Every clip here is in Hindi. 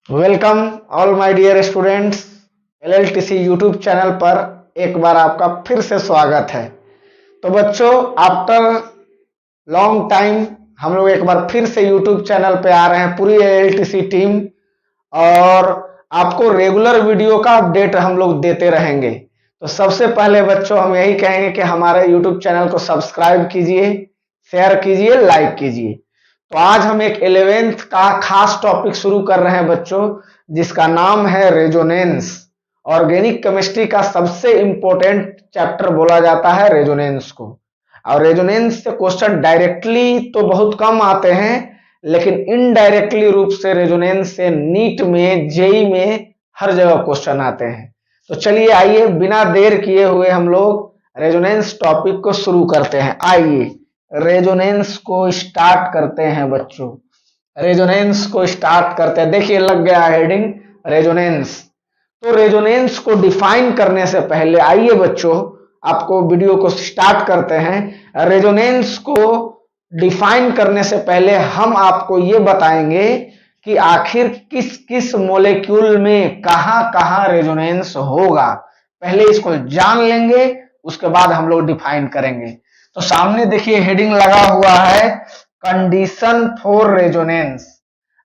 Welcome all my dear students. LLTC YouTube channel पर एक बार आपका फिर से स्वागत है। तो बच्चों, आफ्टर लॉन्ग टाइम हम लोग एक बार फिर से यूट्यूब चैनल पे आ रहे हैं, पूरी एलएलटीसी टीम, और आपको रेगुलर वीडियो का अपडेट हम लोग देते रहेंगे। तो सबसे पहले बच्चों हम यही कहेंगे कि हमारे यूट्यूब चैनल को सब्सक्राइब कीजिए, शेयर कीजिए, लाइक कीजिए। तो आज हम एक 11th का खास टॉपिक शुरू कर रहे हैं बच्चों, जिसका नाम है रेजोनेंस। ऑर्गेनिक केमिस्ट्री का सबसे इंपॉर्टेंट चैप्टर बोला जाता है रेजोनेंस को। और रेजोनेंस से क्वेश्चन डायरेक्टली तो बहुत कम आते हैं, लेकिन इनडायरेक्टली रूप से रेजोनेंस से नीट में, जेई में हर जगह क्वेश्चन आते हैं। तो चलिए आइए, बिना देर किए हुए हम लोग रेजोनेंस टॉपिक को शुरू करते हैं। आइए रेजोनेंस को स्टार्ट करते हैं बच्चों, रेजोनेंस को स्टार्ट करते हैं। देखिए लग गया हेडिंग रेजोनेंस। तो रेजोनेंस को डिफाइन करने से पहले आइए बच्चों, आपको वीडियो को स्टार्ट करते हैं। रेजोनेंस को डिफाइन करने से पहले हम आपको ये बताएंगे कि आखिर किस किस मॉलिक्यूल में कहां कहां रेजोनेंस होगा। पहले इसको जान लेंगे, उसके बाद हम लोग डिफाइन करेंगे। तो सामने देखिए हेडिंग लगा हुआ है, कंडीशन फॉर रेजोनेंस।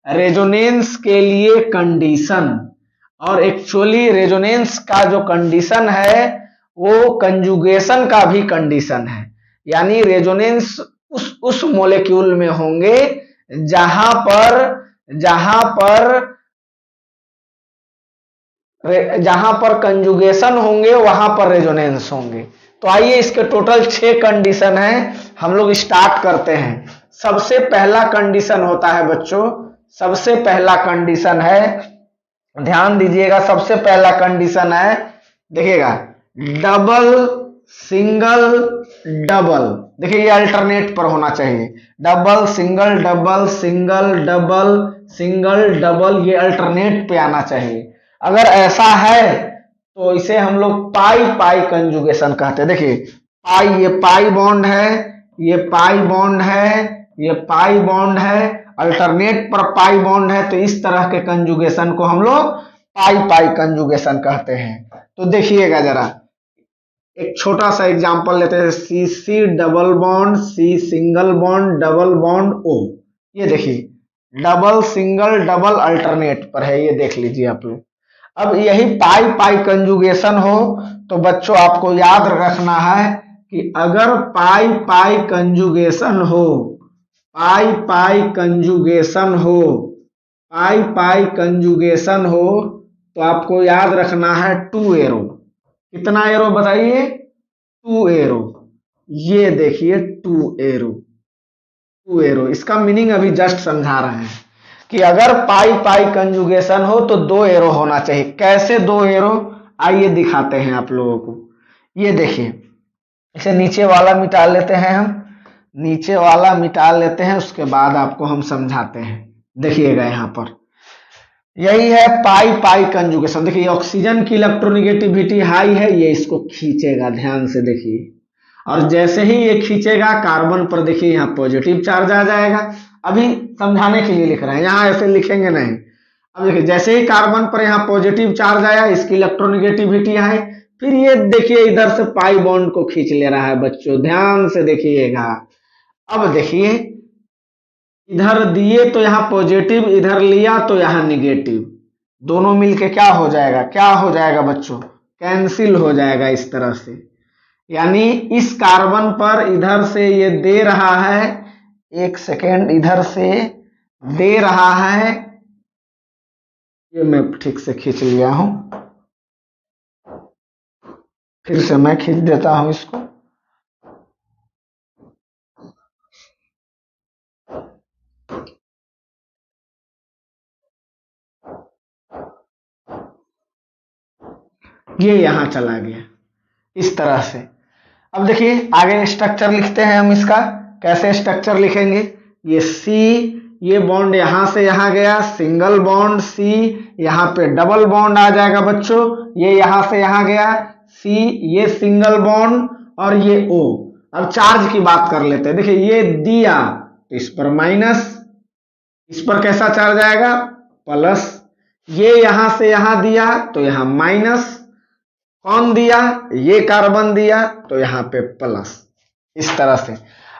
रेजोनेंस के लिए कंडीशन। और एक्चुअली रेजोनेंस का जो कंडीशन है वो कंजुगेशन का भी कंडीशन है। यानी रेजोनेंस उस मॉलिक्यूल में होंगे जहां पर कंजुगेशन होंगे वहां पर रेजोनेंस होंगे। तो आइए, इसके टोटल 6 कंडीशन हैं, हम लोग स्टार्ट करते हैं। सबसे पहला कंडीशन होता है बच्चों, सबसे पहला कंडीशन है, ध्यान दीजिएगा, सबसे पहला कंडीशन है, देखिएगा, डबल सिंगल डबल। देखिए ये अल्टरनेट पर होना चाहिए, double single double single double single double, ये अल्टरनेट पे आना चाहिए। अगर ऐसा है तो इसे हम लोग पाई पाई कंजुगेशन कहते हैं। देखिए पाई, ये पाई बॉन्ड है, ये पाई बॉन्ड है, ये पाई बॉन्ड है, अल्टरनेट पर पाई बॉन्ड है, तो इस तरह के कंजुगेशन को हम लोग पाई पाई कंजुगेशन कहते हैं। तो देखिएगा जरा, एक छोटा सा एग्जांपल लेते हैं, C C double bond, C single bond, double bond O. ये देखिए डबल सिंगल डबल अल्टरनेट पर है, ये देख लीजिए आप लोग। अब यही पाई पाई कंजुगेशन हो तो बच्चों आपको याद रखना है कि अगर पाई पाई कंजुगेशन हो, पाई पाई कंजुगेशन हो, पाई पाई कंजुगेशन हो, तो आपको याद रखना है 2 एरो। कितना एरो बताइए? 2 एरो। ये देखिए 2 एरो, 2 एरो। इसका मीनिंग अभी जस्ट समझा रहे हैं कि अगर पाई पाई कंजुगेशन हो तो 2 एरो होना चाहिए। कैसे 2 एरो? आइए दिखाते हैं आप लोगों को। ये देखिए, इसे नीचे वाला मिटा लेते हैं, हम नीचे वाला मिटा लेते हैं, उसके बाद आपको हम समझाते हैं। देखिएगा यहाँ पर यही है पाई पाई कंजुगेशन। देखिए ऑक्सीजन की इलेक्ट्रोनेगेटिविटी हाई है, ये इसको खींचेगा, ध्यान से देखिए। और जैसे ही ये खींचेगा कार्बन पर, देखिए यहाँ पॉजिटिव चार्ज आ जाएगा। अभी समझाने के लिए लिख रहे हैं, यहाँ ऐसे लिखेंगे नहीं। अब देखिए जैसे ही कार्बन पर यहाँ पॉजिटिव चार्ज आया, इसकी इलेक्ट्रोनेगेटिविटी है, फिर ये देखिए इधर से पाई बॉन्ड को खींच ले रहा है बच्चों, ध्यान से देखिएगा। अब देखिए इधर दिए तो यहाँ पॉजिटिव, इधर लिया तो यहाँ निगेटिव, दोनों मिलके क्या हो जाएगा, क्या हो जाएगा बच्चों? कैंसिल हो जाएगा इस तरह से। यानी इस कार्बन पर इधर से ये दे रहा है, एक सेकेंड, इधर से दे रहा है, ये मैं ठीक से खींच लिया हूं, फिर से मैं खींच देता हूं इसको। ये यहां चला गया इस तरह से। अब देखिए आगे स्ट्रक्चर लिखते हैं हम इसका। कैसे स्ट्रक्चर लिखेंगे? ये सी, ये बॉन्ड यहां से यहां गया, सिंगल बॉन्ड सी, यहां पे डबल बॉन्ड आ जाएगा बच्चों, ये यहां से यहां गया सी, ये सिंगल बॉन्ड, और ये ओ। अब चार्ज की बात कर लेते हैं। देखिए ये दिया तो इस पर माइनस, इस पर कैसा चार्ज आएगा? प्लस। ये यहां से यहां दिया तो यहां माइनस, कौन दिया, ये कार्बन दिया तो यहां पे प्लस, इस तरह से।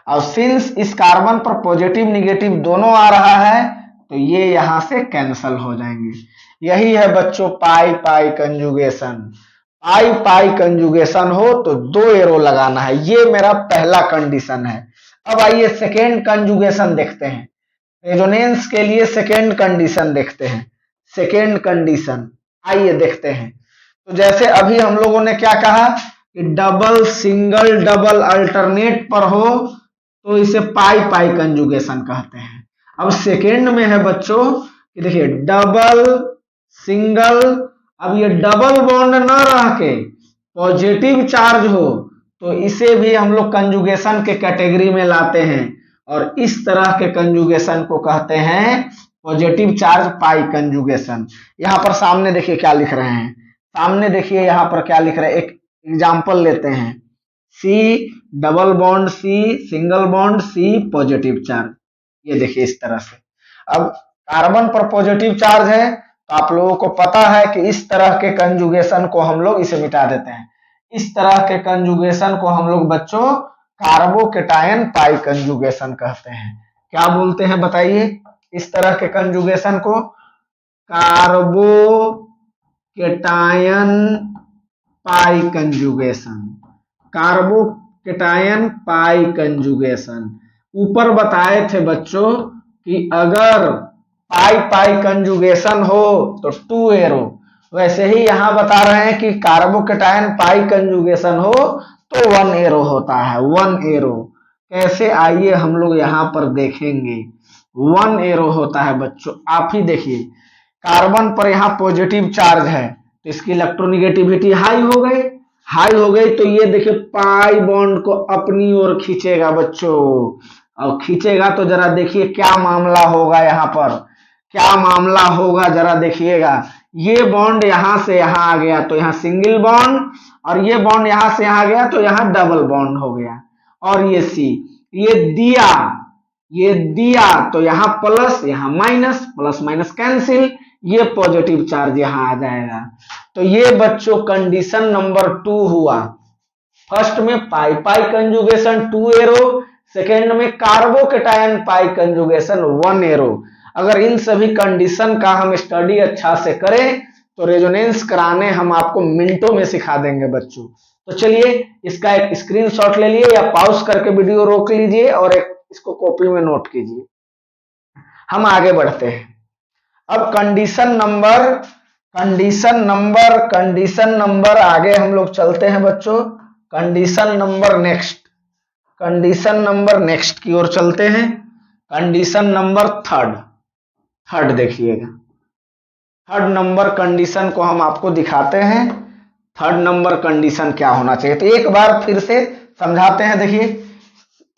अब सिंस इस कार्बन पर पॉजिटिव निगेटिव दोनों आ रहा है तो ये यहां से कैंसल हो जाएंगे। यही है बच्चों पाई पाई कंजुगेशन। पाई पाई कंजुगेशन हो तो 2 एरो लगाना है, ये मेरा पहला कंडीशन है। अब आइए सेकेंड कंजुगेशन देखते हैं, रेजोनेंस के लिए सेकेंड कंडीशन देखते हैं। सेकेंड कंडीशन आइए देखते हैं। तो जैसे अभी हम लोगों ने क्या कहा कि डबल सिंगल डबल अल्टरनेट पर हो तो इसे पाई पाई कंजुगेशन कहते हैं। अब सेकेंड में है बच्चों कि देखिए डबल सिंगल, अब ये डबल बॉन्ड न रह के पॉजिटिव चार्ज हो तो इसे भी हम लोग कंजुगेशन के कैटेगरी में लाते हैं और इस तरह के कंजुगेशन को कहते हैं पॉजिटिव चार्ज पाई कंजुगेशन। यहां पर सामने देखिए क्या लिख रहे हैं, सामने देखिए यहां पर क्या लिख रहे हैं, एक एग्जांपल लेते हैं, C double bond C single bond C positive charge, ये देखिए इस तरह से। अब कार्बन पर पॉजिटिव चार्ज है तो आप लोगों को पता है कि इस तरह के कंजुगेशन को हम लोग इसे मिटा देते हैं, इस तरह के कंजुगेशन को हम लोग बच्चों कार्बोकेटायन पाई कंजुगेशन कहते हैं। क्या बोलते हैं बताइए इस तरह के कंजुगेशन को? कार्बोकेटायन पाई कंजुगेशन, कार्बोकेटायन पाई कंजुगेशन। ऊपर बताए थे बच्चों कि अगर पाई पाई कंजुगेशन हो तो 2 एरो, वैसे ही यहां बता रहे हैं कि कार्बोकेटायन पाई कंजुगेशन हो तो 1 एरो होता है, 1 एरो। कैसे आइए हम लोग यहां पर देखेंगे, 1 एरो होता है बच्चों। आप ही देखिए कार्बन पर यहां पॉजिटिव चार्ज है तो इसकी इलेक्ट्रोनिगेटिविटी हाई हो गई, हाई हो गई तो ये देखिए पाई बॉन्ड को अपनी ओर खींचेगा बच्चों, और खींचेगा तो जरा देखिए क्या मामला होगा, यहां पर क्या मामला होगा जरा देखिएगा। ये बॉन्ड यहां से यहां आ गया तो यहां सिंगल बॉन्ड, और ये बॉन्ड यहां से यहां गया तो यहां डबल बॉन्ड हो गया। और ये सी, ये दिया तो यहां प्लस यहां माइनस, प्लस माइनस कैंसिल, ये पॉजिटिव चार्ज यहां आ जाएगा। तो ये बच्चों कंडीशन नंबर 2 हुआ। फर्स्ट में पाई पाई कंजुगेशन 2 एरो, सेकेंड में कार्बोकेटायन पाई कंजुगेशन 1 एरो। अगर इन सभी कंडीशन का हम स्टडी अच्छा से करें तो रेजोनेंस कराने हम आपको मिनटों में सिखा देंगे बच्चों। तो चलिए इसका एक स्क्रीनशॉट ले लिए या पॉज करके वीडियो रोक लीजिए और एक इसको कॉपी में नोट कीजिए। हम आगे बढ़ते हैं। अब कंडीशन नंबर आगे हम लोग चलते हैं बच्चों। कंडीशन नंबर नेक्स्ट की ओर चलते हैं। कंडीशन नंबर थर्ड देखिएगा, थर्ड नंबर कंडीशन को हम आपको दिखाते हैं। थर्ड नंबर कंडीशन क्या होना चाहिए तो एक बार फिर से समझाते हैं। देखिए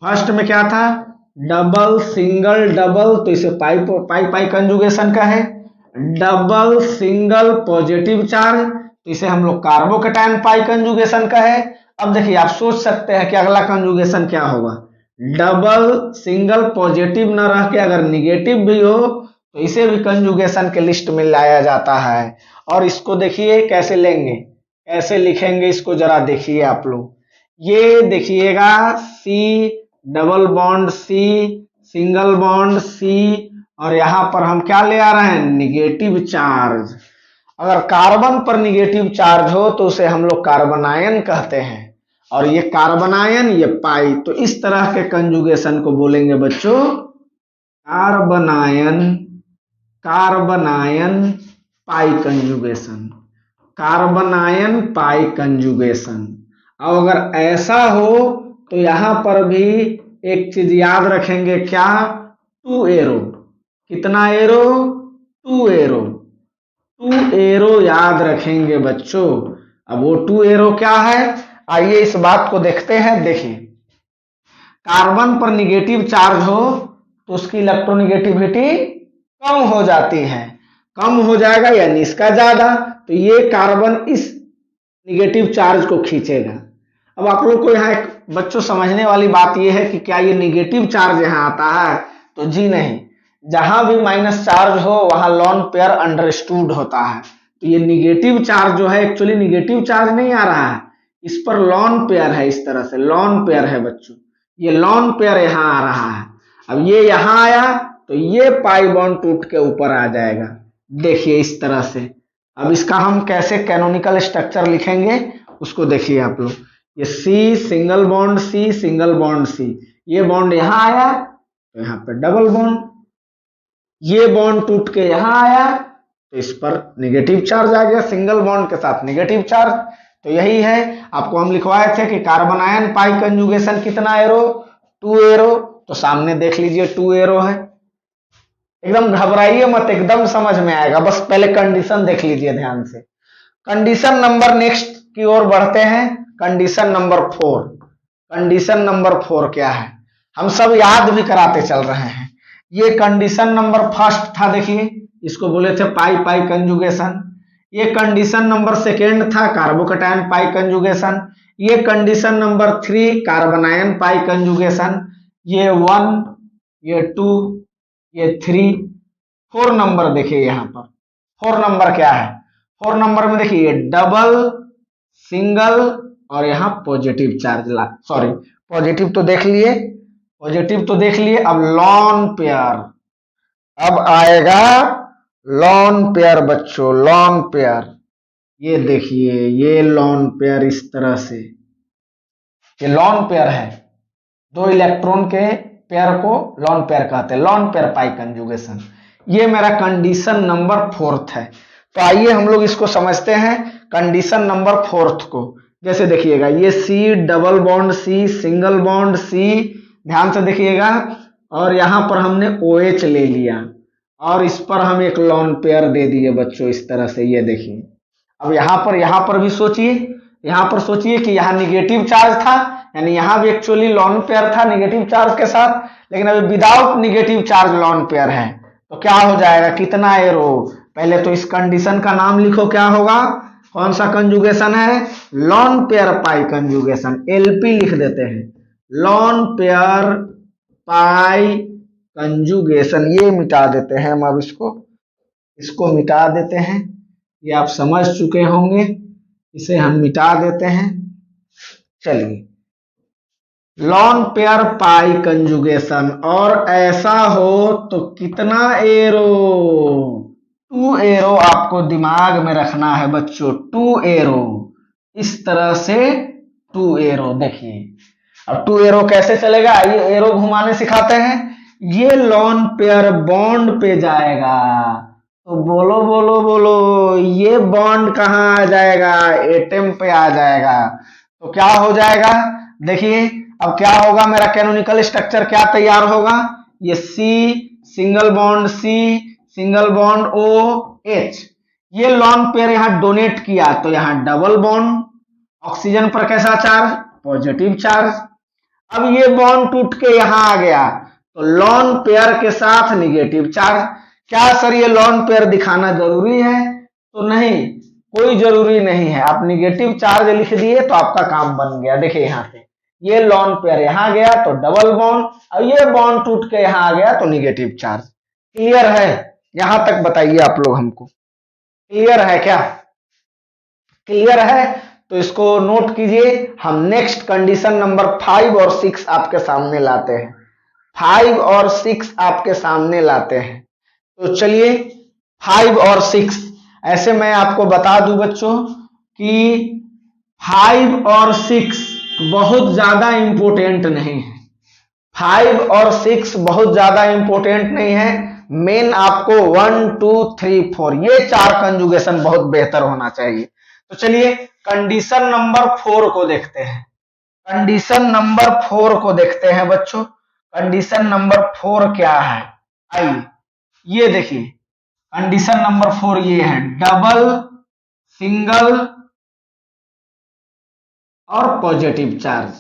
फर्स्ट में क्या था, डबल सिंगल डबल, तो इसे पाई पाई पाई कंजुगेशन का है। डबल सिंगल पॉजिटिव चार्ज तो इसे हम लोग कार्बोकेटायन पाई कंजुगेशन का है। अब देखिए आप सोच सकते हैं कि अगला कंजुगेशन क्या होगा, डबल सिंगल पॉजिटिव न रह के अगर निगेटिव भी हो तो इसे भी कंजुगेशन के लिस्ट में लाया जाता है। और इसको देखिए कैसे लेंगे, कैसे लिखेंगे इसको जरा देखिए आप लोग। ये देखिएगा C double bond C single bond C, और यहां पर हम क्या ले आ रहे हैं, निगेटिव चार्ज। अगर कार्बन पर निगेटिव चार्ज हो तो उसे हम लोग कार्बन आयन कहते हैं, और ये कार्बन आयन ये पाई, तो इस तरह के कंजुगेशन को बोलेंगे बच्चों कार्बन आयन पाई कंजुगेशन, कार्बन आयन पाई कंजुगेशन। अब अगर ऐसा हो तो यहां पर भी एक चीज याद रखेंगे, क्या, 2 एरो। कितना एरो, 2 एरो, 2 एरो याद रखेंगे बच्चों। अब वो 2 एरो क्या है, आइए इस बात को देखते हैं। देखिए कार्बन पर निगेटिव चार्ज हो तो उसकी इलेक्ट्रोनिगेटिविटी कम हो जाती है, कम हो जाएगा यानी इसका ज्यादा, तो ये कार्बन इस निगेटिव चार्ज को खींचेगा। अब आप लोग को यहाँ एक बच्चों समझने वाली बात यह है कि क्या ये निगेटिव चार्ज यहाँ आता है, तो जी नहीं, जहां भी माइनस चार्ज हो वहां लॉन पेयर अंडरस्टूड होता है। तो ये निगेटिव चार्ज जो है एक्चुअली निगेटिव चार्ज नहीं आ रहा है, इस पर लॉन पेयर है, इस तरह से लॉन पेयर है बच्चों, ये लॉन पेयर यहां आ रहा है। अब ये यहां आया तो ये पाई बॉन्ड टूट के ऊपर आ जाएगा, देखिए इस तरह से। अब इसका हम कैसे कैनोनिकल स्ट्रक्चर लिखेंगे उसको देखिए आप लोग। ये C single bond C single bond C, ये बॉन्ड यहां आया तो यहाँ पे डबल बॉन्ड, ये बॉन्ड टूट के यहां आया तो इस पर नेगेटिव चार्ज आ गया, सिंगल बॉन्ड के साथ नेगेटिव चार्ज। तो यही है, आपको हम लिखवाए थे कि कार्बन आयन पाई कंजुगेशन कितना एरो, 2 एरो। तो सामने देख लीजिए 2 एरो है। एकदम घबराइए मत, एकदम समझ में आएगा, बस पहले कंडीशन देख लीजिए ध्यान से। कंडीशन नंबर नेक्स्ट की ओर बढ़ते हैं, कंडीशन नंबर 4। कंडीशन नंबर 4 क्या है, हम सब याद भी कराते चल रहे हैं। ये कंडीशन नंबर फर्स्ट था, देखिए इसको बोले थे पाई पाई कंजुगेशन। ये कंडीशन नंबर सेकेंड था कार्बोकैटायन पाई कंजुगेशन। ये कंडीशन नंबर 3 कार्बन आयन पाई कंजुगेशन। ये 1, ये 2, ये 3, 4 नंबर देखिए यहाँ पर। 4 नंबर क्या है, 4 नंबर में देखिए डबल सिंगल और यहाँ पॉजिटिव चार्ज ला, सॉरी पॉजिटिव तो देख लिए, पॉजिटिव तो देख लिए। अब लॉन पेयर, अब आएगा लॉन पेयर बच्चों, लॉन पेयर। ये देखिए ये लॉन पेयर इस तरह से, ये लॉन पेयर है, 2 इलेक्ट्रॉन के पेयर को लॉन पेयर कहते हैं, लॉन पेयर पाई कंजुगेशन। ये मेरा कंडीशन नंबर 4 है। तो आइए हम लोग इसको समझते हैं कंडीशन नंबर 4 को। जैसे देखिएगा ये C double bond C single bond C, ध्यान से देखिएगा, और यहां पर हमने OH ले लिया और इस पर हम एक लॉन पेयर दे दिए बच्चों इस तरह से, ये देखिए। अब यहां पर भी सोचिए, यहां पर सोचिए कि यहां निगेटिव चार्ज था, यानी यहां भी एक्चुअली लॉन पेयर था निगेटिव चार्ज के साथ, लेकिन अभी without negative charge lone pair है। तो क्या हो जाएगा, कितना एरो, पहले तो इस कंडीशन का नाम लिखो, क्या होगा, कौन सा कंजुगेशन है, लॉन पेयर पाई कंजुगेशन, LP लिख देते हैं, लॉन पेयर पाई कंजुगेशन। ये मिटा देते हैं हम, अब इसको मिटा देते हैं, ये आप समझ चुके होंगे, इसे हम मिटा देते हैं। चलिए लॉन पेयर पाई कंजुगेशन, और ऐसा हो तो कितना एरो, 2 एरो आपको दिमाग में रखना है बच्चों, 2 एरो, इस तरह से 2 एरो। देखिए अब 2 एरो कैसे चलेगा, ये एरो घुमाने सिखाते हैं। ये लॉन पेयर बॉन्ड पे जाएगा, तो बोलो बोलो बोलो, ये बॉन्ड कहां आ जाएगा, एटम पे आ जाएगा। तो क्या हो जाएगा, देखिए अब क्या होगा, मेरा कैनोनिकल स्ट्रक्चर क्या तैयार होगा, ये C single bond C single bond OH, ये लॉन पेयर यहां डोनेट किया तो यहां डबल बॉन्ड, ऑक्सीजन पर कैसा चार्ज, पॉजिटिव चार्ज। अब ये बॉन्ड टूट के यहां आ गया तो लॉन पेयर के साथ निगेटिव चार्ज। क्या सर ये लॉन पेयर दिखाना जरूरी है, तो नहीं, कोई जरूरी नहीं है, आप निगेटिव चार्ज लिख दिए तो आपका काम बन गया। देखिए यहां से ये लॉन पेयर यहां गया तो डबल बॉन्ड, और ये बॉन्ड टूट के यहां आ गया तो निगेटिव चार्ज। क्लियर है, यहां तक बताइए आप लोग हमको, क्लियर है क्या, क्लियर है। तो इसको नोट कीजिए, हम नेक्स्ट कंडीशन नंबर 5 और 6 आपके सामने लाते हैं, 5 और 6 आपके सामने लाते हैं। तो चलिए 5 और 6, ऐसे मैं आपको बता दूं बच्चों कि 5 और 6 बहुत ज्यादा इंपोर्टेंट नहीं है, 5 और 6 बहुत ज्यादा इंपोर्टेंट नहीं है। मेन आपको 1 2 3 4 ये 4 कंजुगेशन बहुत बेहतर होना चाहिए। तो चलिए कंडीशन नंबर 4 को देखते हैं, कंडीशन नंबर 4 को देखते हैं बच्चों। कंडीशन नंबर 4 क्या है, आइए ये देखिए, कंडीशन नंबर 4 ये है, डबल सिंगल और पॉजिटिव चार्ज,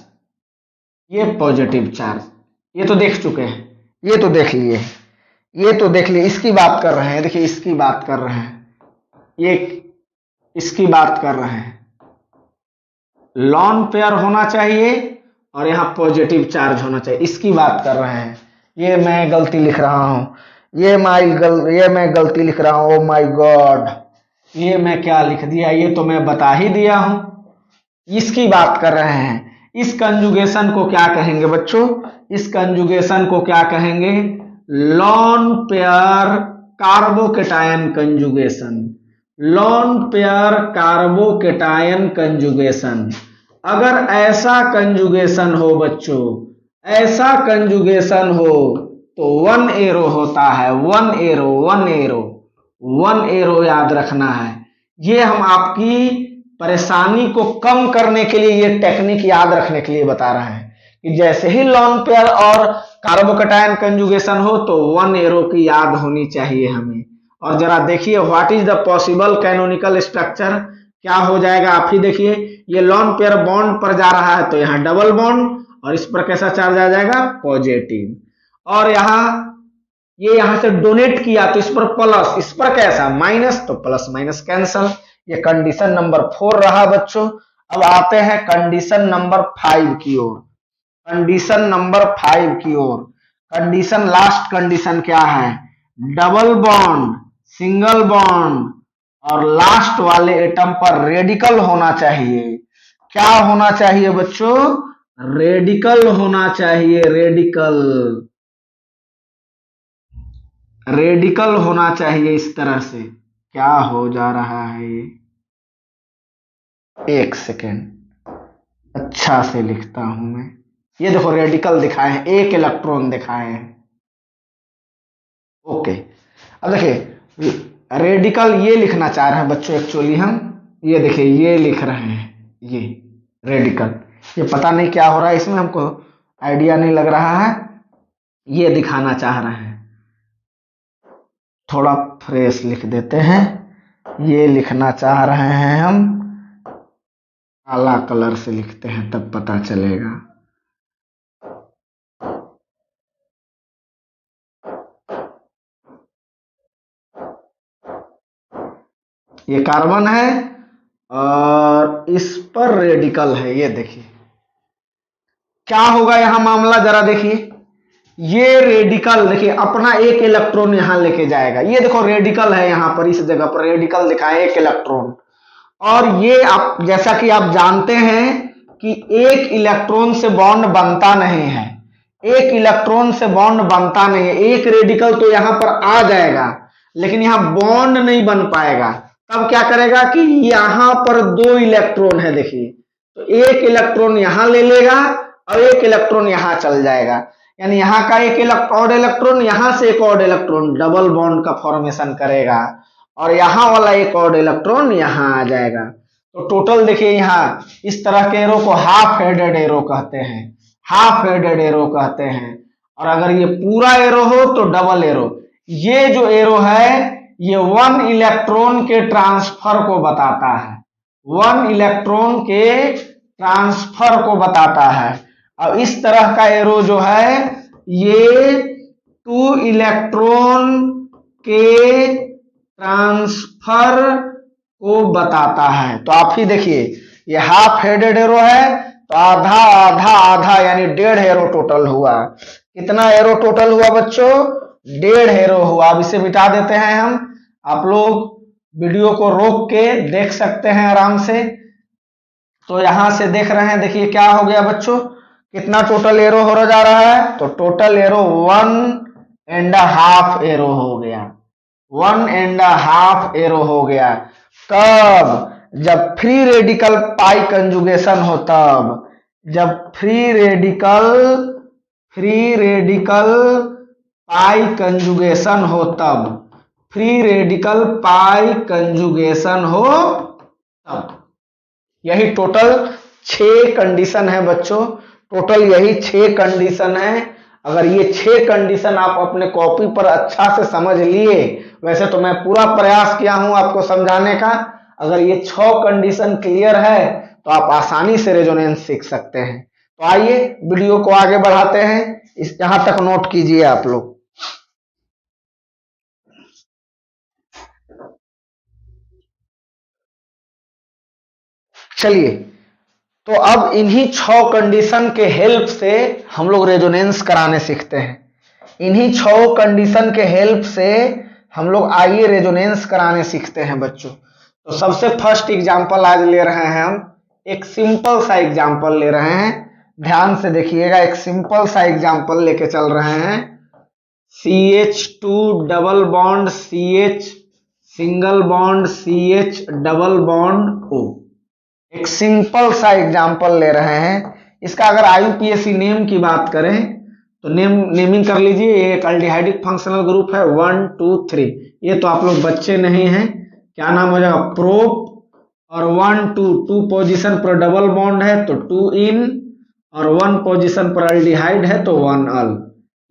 ये पॉजिटिव चार्ज, ये तो देख चुके हैं, ये तो देख लिए, ये तो देख लिए, इसकी बात कर रहे हैं, देखिए इसकी बात कर रहे हैं, ये इसकी बात कर रहे हैं, लॉन पेयर होना चाहिए और यहां पॉजिटिव चार्ज होना चाहिए, इसकी बात कर रहे हैं। ये मैं गलती लिख रहा हूं, ये मैं गलती लिख रहा हूं, ओ माय गॉड, ये मैं क्या लिख दिया, ये तो मैं बता ही दिया हूं, इसकी बात कर रहे हैं। इस कंजुगेशन को क्या कहेंगे बच्चों, इस कंजुगेशन को क्या कहेंगे, lone pair carbocation conjugation, lone pair carbocation conjugation. अगर ऐसा कंजुगेशन हो बच्चों, ऐसा कंजुगेशन हो तो वन एरो होता है, one arrow, one arrow, one arrow याद रखना है। ये हम आपकी परेशानी को कम करने के लिए ये टेक्निक याद रखने के लिए बता रहे हैं कि जैसे ही लॉन पेयर और कार्बोकेटायन कंजुगेशन हो तो वन एरो की याद होनी चाहिए हमें। और जरा देखिए what is the possible canonical structure, क्या हो जाएगा आप ही देखिए। ये लॉन पेयर बॉन्ड पर जा रहा है तो यहाँ डबल बॉन्ड, और इस पर कैसा चार्ज आ जाएगा, पॉजिटिव। और ये यहां से डोनेट किया तो इस पर प्लस, इस पर कैसा माइनस, तो प्लस माइनस कैंसल। ये कंडीशन नंबर 4 रहा बच्चों। अब आते हैं कंडीशन नंबर 5 की ओर, कंडीशन नंबर 5 की ओर। कंडीशन, लास्ट कंडीशन क्या है, डबल बॉन्ड, सिंगल बॉन्ड और लास्ट वाले एटम पर रेडिकल होना चाहिए। क्या होना चाहिए बच्चों, रेडिकल होना चाहिए, रेडिकल, रेडिकल होना चाहिए इस तरह से। क्या हो जा रहा है ये, एक सेकेंड, अच्छा से लिखता हूं मैं। ये देखो रेडिकल दिखाए हैं, एक इलेक्ट्रॉन दिखाए हैं, ओके। अब देखिए रेडिकल ये लिखना चाह रहे हैं बच्चों, एक्चुअली हम ये देखिए ये लिख रहे हैं, ये रेडिकल, ये पता नहीं क्या हो रहा है इसमें, हमको आइडिया नहीं लग रहा है, ये दिखाना चाह रहे हैं। थोड़ा फ्रेश लिख देते हैं, ये लिखना चाह रहे हैं हम, काला कलर से लिखते हैं तब पता चलेगा। ये कार्बन है और इस पर रेडिकल है, ये देखिए क्या होगा यहां मामला, जरा देखिए। ये रेडिकल देखिए अपना एक इलेक्ट्रॉन यहां लेके जाएगा, ये देखो रेडिकल है यहां पर, इस जगह पर रेडिकल दिखाए एक इलेक्ट्रॉन। और ये आप जैसा कि आप जानते हैं कि एक इलेक्ट्रॉन से बॉन्ड बनता नहीं है, एक इलेक्ट्रॉन से बॉन्ड बनता नहीं है, एक रेडिकल तो यहां पर आ जाएगा लेकिन यहां बॉन्ड नहीं बन पाएगा। तब क्या करेगा कि यहां पर दो इलेक्ट्रॉन है देखिए, तो एक इलेक्ट्रॉन यहां ले लेगा और एक इलेक्ट्रॉन यहां चल जाएगा, यानी यहां का एक और इलेक्ट्रॉन, यहां से एक और इलेक्ट्रॉन, डबल बॉन्ड का फॉर्मेशन करेगा और यहां वाला एक और इलेक्ट्रॉन यहां आ जाएगा। तो टोटल देखिए यहां इस तरह के एरो को हाफ हेडेड एरो कहते हैं, हाफ हेडेड एरो कहते हैं। और अगर ये पूरा एरो हो तो डबल एरो। ये जो एरो है ये वन इलेक्ट्रॉन के ट्रांसफर को बताता है, वन इलेक्ट्रॉन के ट्रांसफर को बताता है। अब इस तरह का एरो जो है ये टू इलेक्ट्रॉन के ट्रांसफर को बताता है। तो आप ही देखिए ये हाफ हेडेड एरो है तो आधा आधा आधा यानी 1.5 एरो टोटल हुआ। कितना एरो टोटल हुआ बच्चों, 1.5 एरो हुआ। अब इसे मिटा देते हैं हम, आप लोग वीडियो को रोक के देख सकते हैं आराम से। तो यहां से देख रहे हैं, देखिए क्या हो गया बच्चों, कितना टोटल एरो हो जा रहा है, तो टोटल एरो 1.5 एरो हो गया, 1.5 एरो हो गया। कब, जब फ्री रेडिकल पाई कंजुगेशन हो तब, जब फ्री रेडिकल पाई कंजुगेशन हो तब, फ्री रेडिकल पाई कंजुगेशन हो तब। यही टोटल 6 कंडीशन है बच्चों, टोटल यही 6 कंडीशन है। अगर ये 6 कंडीशन आप अपने कॉपी पर अच्छा से समझ लिए, वैसे तो मैं पूरा प्रयास किया हूं आपको समझाने का, अगर ये 6 कंडीशन क्लियर है तो आप आसानी से रेजोनेंस सीख सकते हैं। तो आइए वीडियो को आगे बढ़ाते हैं, इस यहां तक नोट कीजिए आप लोग। चलिए तो अब इन्हीं 6 कंडीशन के हेल्प से हम लोग रेजोनेंस कराने सीखते हैं। इन्हीं 6 कंडीशन के हेल्प से हम लोग आइए रेजोनेंस कराने सीखते हैं बच्चों। तो सबसे फर्स्ट एग्जांपल आज ले रहे हैं हम, एक सिंपल सा एग्जांपल ले रहे हैं, ध्यान से देखिएगा। एक सिंपल सा एग्जांपल लेके चल रहे हैं, CH2 double bond CH single bond CH double bond O। एक सिंपल सा एग्जांपल ले रहे हैं। इसका अगर IUPAC नेम की बात करें तो नेमिंग कर लीजिए। ये एक अल्डिहाइडिक फंक्शनल ग्रुप है 1 2 3। ये तो आप लोग बच्चे नहीं हैं, क्या नाम हो जाएगा, प्रोप। और 1 2 पोजीशन पर डबल बॉन्ड है तो 2 इन, और 1 पोजीशन पर अल्डिहाइड है तो 1 अल।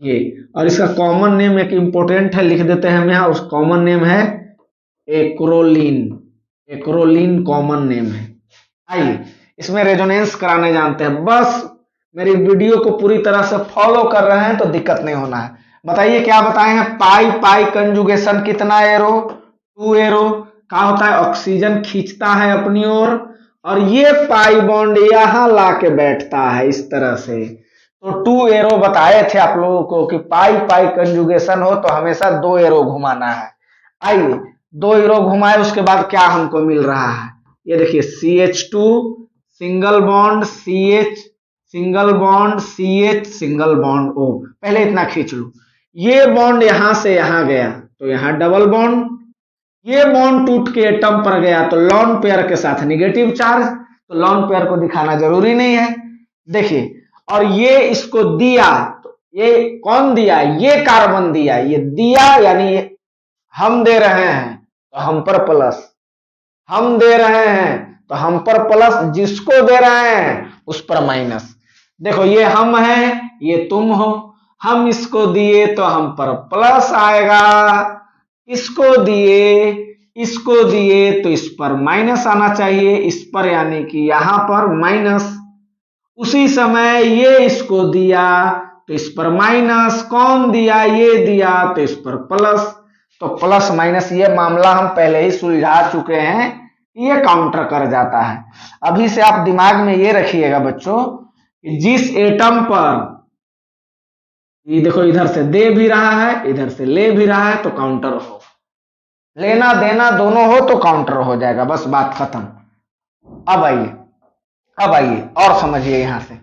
ये और इसका कॉमन नेम एक इंपॉर्टेंट है, लिख देते हैं हम यहाँ। उस कॉमन नेम है एक्रोलीन। एक्रोलीन कॉमन नेम है। आइए इसमें रेजोनेंस कराने जानते हैं। बस मेरी वीडियो को पूरी तरह से फॉलो कर रहे हैं तो दिक्कत नहीं होना है। बताइए क्या बताए हैं, पाई पाई कंजुगेशन कितना एरो, 2 एरो का होता है, ऑक्सीजन खींचता है अपनी ओर और ये पाई बॉन्ड यहां लाके बैठता है इस तरह से। तो 2 एरो बताए थे आप लोगों को कि पाई पाई कंजुगेशन हो तो हमेशा 2 एरो घुमाना है। आइए 2 एरो घुमाए, उसके बाद क्या हमको मिल रहा है, ये देखिए CH2 single bond CH single bond CH single bond O। पहले इतना खींच लो, ये बॉन्ड यहां से यहां गया तो यहां डबल बॉन्ड, ये बॉन्ड टूट के एटम पर गया तो लॉन पेयर के साथ नेगेटिव चार्ज, तो लॉन पेयर को दिखाना जरूरी नहीं है। देखिए और ये इसको दिया तो ये कौन दिया, ये कार्बन दिया, ये दिया यानी हम दे रहे हैं तो हम पर प्लस, हम दे रहे हैं तो हम पर प्लस, जिसको दे रहे हैं उस पर माइनस। देखो ये हम है, ये तुम हो, हम इसको दिए तो हम पर प्लस आएगा, इसको दिए तो इस पर माइनस आना चाहिए, इस पर यानी कि यहां पर माइनस। उसी समय ये इसको दिया तो इस पर माइनस, कौन दिया, ये दिया तो इस पर प्लस। तो प्लस माइनस ये मामला हम पहले ही सुलझा चुके हैं, ये काउंटर कर जाता है। अभी से आप दिमाग में ये रखिएगा बच्चों कि जिस एटम पर ये देखो इधर से दे भी रहा है इधर से ले भी रहा है तो काउंटर हो, लेना देना दोनों हो तो काउंटर हो जाएगा, बस बात खत्म। अब आइए और समझिए, यहां से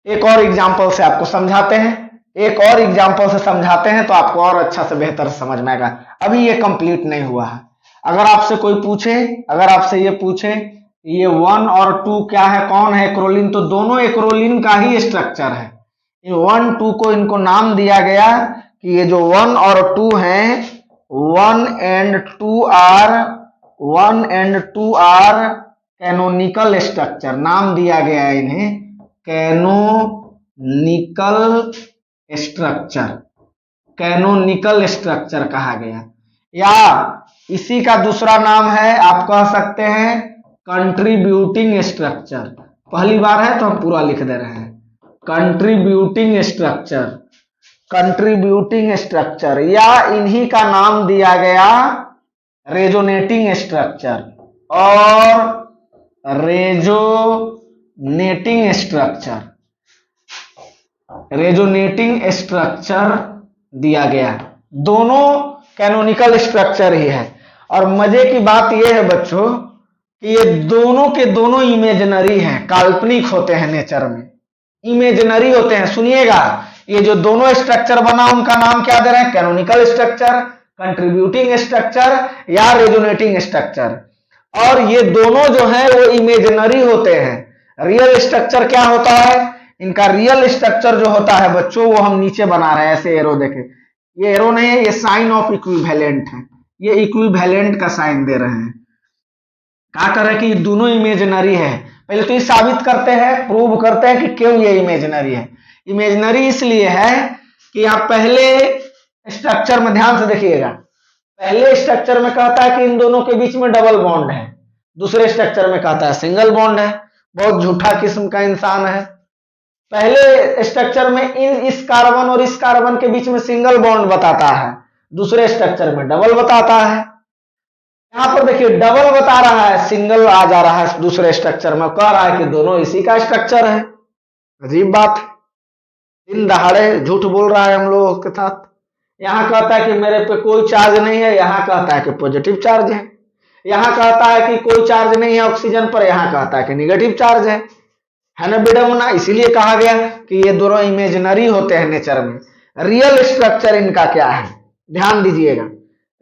एक और एग्जांपल से आपको समझाते हैं, एक और एग्जांपल से समझाते हैं तो आपको और अच्छा से बेहतर समझ में आएगा। अभी ये कंप्लीट नहीं हुआ है। अगर आपसे कोई पूछे, अगर आपसे ये पूछे ये 1 और 2 क्या है, कौन है एक्रोलीन, तो दोनों एक्रोलीन का ही स्ट्रक्चर है। ये 1 2 को इनको नाम दिया गया कि ये जो 1 और 2 हैं 1 एंड 2 आर कैनोनिकल स्ट्रक्चर, नाम दिया गया है इन्हें कैनोनिकल स्ट्रक्चर, कैनोनिकल स्ट्रक्चर कहा गया। या इसी का दूसरा नाम है, आप कह सकते हैं कंट्रीब्यूटिंग स्ट्रक्चर। पहली बार है तो हम पूरा लिख दे रहे हैं, कंट्रीब्यूटिंग स्ट्रक्चर, कंट्रीब्यूटिंग स्ट्रक्चर। या इन्हीं का नाम दिया गया रेजोनेटिंग स्ट्रक्चर और रेजोनेटिंग स्ट्रक्चर, रेजोनेटिंग स्ट्रक्चर दिया गया। दोनों कैनोनिकल स्ट्रक्चर ही है। और मजे की बात यह है बच्चों कि ये दोनों के दोनों इमेजिनरी हैं, काल्पनिक होते हैं, नेचर में इमेजिनरी होते हैं। सुनिएगा, ये जो दोनों स्ट्रक्चर बना उनका नाम क्या दे रहे हैं, कैनोनिकल स्ट्रक्चर, कंट्रीब्यूटिंग स्ट्रक्चर या रेजोनेटिंग स्ट्रक्चर। और ये दोनों जो है वो इमेजिनरी होते हैं। रियल स्ट्रक्चर क्या होता है, इनका रियल स्ट्रक्चर जो होता है बच्चों वो हम नीचे बना रहे हैं, ऐसे एरो देखें, ये एरो नहीं है, ये साइन ऑफ इक्विवेलेंट है, ये इक्विवेलेंट का साइन दे रहे हैं। क्या कर रहे हैं कि दोनों इमेजिनरी है। पहले तो ये साबित करते हैं, प्रूव करते हैं कि क्यों ये इमेजिनरी है। इमेजिनरी इसलिए है कि आप पहले स्ट्रक्चर में ध्यान से देखिएगा, पहले स्ट्रक्चर में कहता है कि इन दोनों के बीच में डबल बॉन्ड है, दूसरे स्ट्रक्चर में कहता है सिंगल बॉन्ड है। बहुत झूठा किस्म का इंसान है। पहले स्ट्रक्चर में इस कार्बन और इस कार्बन के बीच में सिंगल बॉन्ड बताता है, दूसरे स्ट्रक्चर में डबल बताता है। यहां पर देखिए डबल बता रहा है, सिंगल आ जा रहा है दूसरे स्ट्रक्चर में, कह रहा है कि दोनों इसी का स्ट्रक्चर है। अजीब बात है। दिन दहाड़े झूठ बोल रहा है हम लोगों के साथ। यहाँ कहता है कि मेरे पे कोई चार्ज नहीं है, यहाँ कहता है कि पॉजिटिव चार्ज है। यहाँ कहता है कि कोई चार्ज नहीं है ऑक्सीजन पर, यहाँ कहता है कि निगेटिव चार्ज है ना विडम्बना। इसीलिए कहा गया कि ये दोनों इमेजिनरी होते हैं नेचर में। रियल स्ट्रक्चर इनका क्या है, ध्यान दीजिएगा।